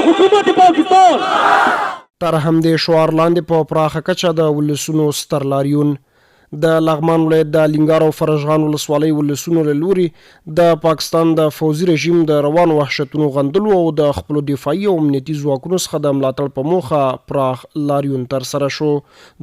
حکومت پاکستان. تر همدې شعار لاندې په پراخه کچه د ولسونو ستر لاریون د لغمان ولایت د الینګار او فرجغان ولسوالۍ ولسونو له لوري د پاکستان د پوځي رژیم د روانو وحشتونو غندلو او د خپلو دفاعي او امنیتي ځواکونو څخه د ملاتړ په موخه پراخ لاریون ترسره شو.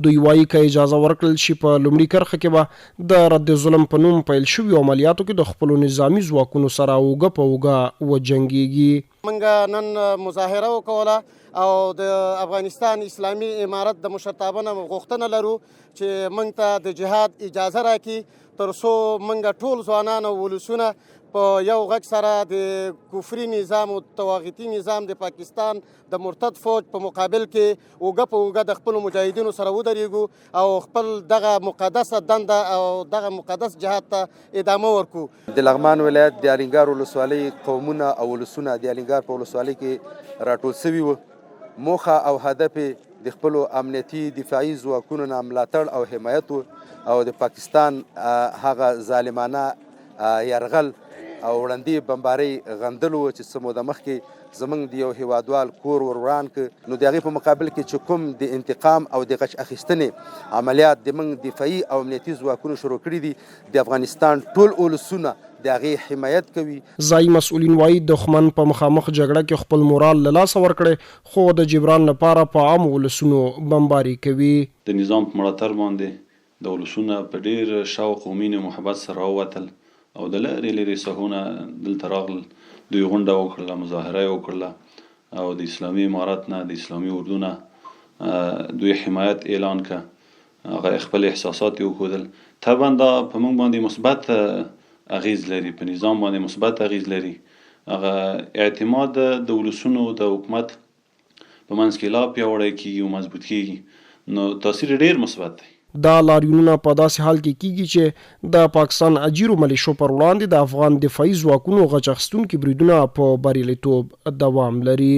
دوی وایي که اجازه ورکړل شي په لومړي کرښه کې به د رد ظلم په نوم پیل شوي عملیاتو کې د خپلو نظامي ځواکونو سره اوږه په اوږه وجنګېږي. موږ نن مظاهره وکوله او د افغانستان اسلامي امارت د مشرتابه نه غوښتنه لرو چې موږ ته د جهاد اجازه راکړي تر څو موږ ټول ځوانان او ولسونه په یو غږ سره د کفري نظام او طواغیتي نظام د پاکستان د مرتد فوج په مقابل کې اوږه په اوږه د خپلو مجاهدینو سره ودرېږو او خپل دغه مقدسه دنده او دغه مقدس جهاد ته ادامه ورکړو. د لغمان ولایت د الینګار ولسوالۍ قومونه او ولسونه د الینګار په ولسوالۍ کې راټول سوي وو. موخه او هدف د خپلو امنیتي دفاعي ځواکونو نه ملاتړ او حمایت او د پاکستان هغه ظالمانه یرغل او وړاندې بمبارۍ غندلو چې څه موده مخکې زموږ د یو هیوادوال کور ور وران کړ. نو د هغې په مقابل کې چې کوم د انتقام او د غچ اخیستنې عملیات د موږ دفاعي او امنیتي ځواکونو شروع کړي دي، د افغانستان ټول ولسونه د هغې حمایت کوي. ځایي مسؤلین وایي دښمن په مخامخ جګړه کې خپل مورال له لاسه ورکړی خو د جبران لپاره په عامو ولسونو بمباري کوي. د نظام په ملاتړ باندې د ولسونه په ډېر شوق او مینې محبت سره ووتل او د لرې لرې ساحونه دلته راغلل. دوی غونډه وکړله، مظاهره یې وکړله او د اسلامي امارت نه د اسلامي اردو نه دوی حمایت اعلان کړه. هغه خپل احساسات یې وښودل. طبعا دا په موږ باندې مثبت اغیز لري، په نظام باندې مثبت اغیز لري. هغه اعتماد د ولسونو د حکومت په منځ کې لا پیاوړی کېږي او مضبوط کېږي، نو تاثیر ډېر مثبت دی. دا لاریونونه په داسې حال کې کیږي چې د پاکستان اجیرو ملیشو پر وړاندې د افغان دفاعي ځواکونو غچ اخیستونکي بریدونه په بریالیتوب دوام لري.